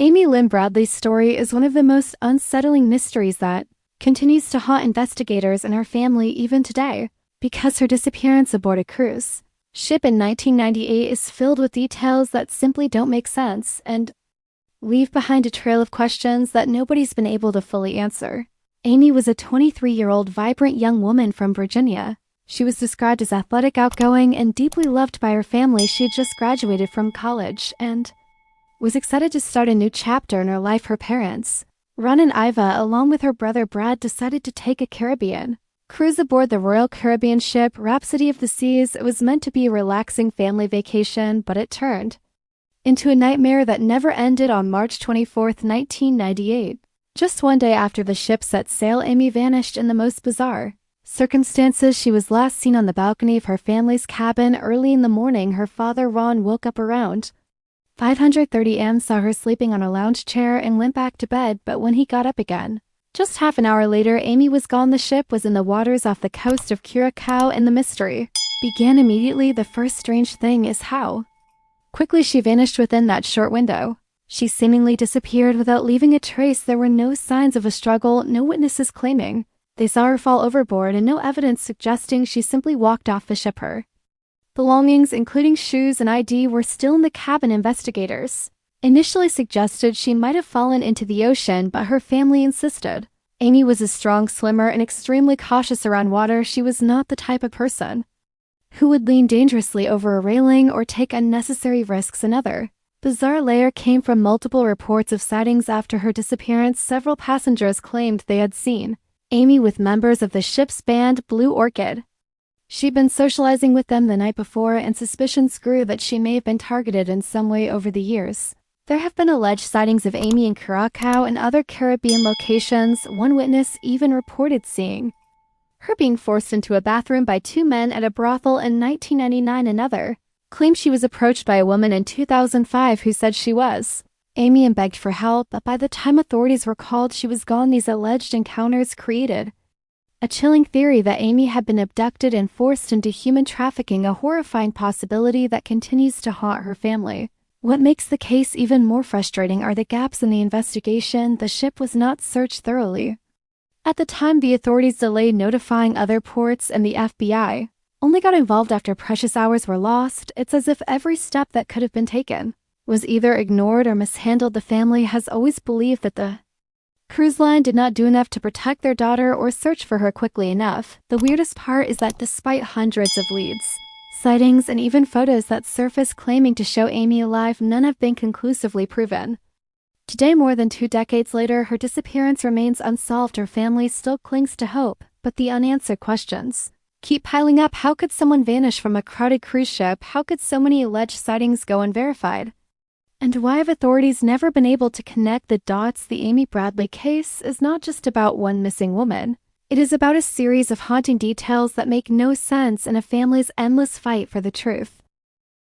Lynn Bradley's story is one of the most unsettling mysteries that continues to haunt investigators and her family even today, because her disappearance aboard a cruise ship in 1998 is filled with details that simply don't make sense and leave behind a trail of questions that nobody's been able to fully answer. Amy was a 23-year-old vibrant young woman from Virginia. She was described as athletic, outgoing, and deeply loved by her family. She had just graduated from college and was excited to start a new chapter in her life. Her parents, Ron and Iva, along with her brother Brad, decided to take a Caribbean cruise aboard the Royal Caribbean ship Rhapsody of the Seas. It was meant to be a relaxing family vacation, but it turned into a nightmare that never ended. On March 24, 1998, just one day after the ship set sail, Amy vanished in the most bizarre circumstances. She was last seen on the balcony of her family's cabin early in the morning. Her father, Ron, woke up around 5:30 a.m., saw her sleeping on a lounge chair, and went back to bed, but when he got up again, just half an hour later, Amy was gone. The ship was in the waters off the coast of Curacao, and the mystery began immediately. The first strange thing is how quickly she vanished within that short window. She seemingly disappeared without leaving a trace. There were no signs of a struggle, no witnesses claiming they saw her fall overboard, and no evidence suggesting she simply walked off the ship. Her belongings, including shoes and ID, were still in the cabin. Investigators initially suggested she might have fallen into the ocean, but her family insisted. Amy was a strong swimmer and extremely cautious around water. She was not the type of person who would lean dangerously over a railing or take unnecessary risks. Another bizarre layer came from multiple reports of sightings after her disappearance. Several passengers claimed they had seen Amy with members of the ship's band Blue Orchid. She'd been socializing with them the night before, and suspicions grew that she may have been targeted in some way over the years. There have been alleged sightings of Amy in Curacao and other Caribbean locations. One witness even reported seeing her being forced into a bathroom by two men at a brothel in 1999. Another claimed she was approached by a woman in 2005 who said she was Amy and begged for help, but by the time authorities were called, she was gone. These alleged encounters created a chilling theory that Amy had been abducted and forced into human trafficking, a horrifying possibility that continues to haunt her family. What makes the case even more frustrating are the gaps in the investigation. The ship was not searched thoroughly. At the time, the authorities delayed notifying other ports, and the FBI only got involved after precious hours were lost. It's as if every step that could have been taken was either ignored or mishandled. The family has always believed that the cruise line did not do enough to protect their daughter or search for her quickly enough. The weirdest part is that despite hundreds of leads, sightings, and even photos that surface claiming to show Amy alive, none have been conclusively proven. Today, more than 2 decades later, her disappearance remains unsolved. Her family still clings to hope, but the unanswered questions keep piling up. How could someone vanish from a crowded cruise ship? How could so many alleged sightings go unverified? And why have authorities never been able to connect the dots? The Amy Bradley case is not just about one missing woman. It is about a series of haunting details that make no sense in a family's endless fight for the truth.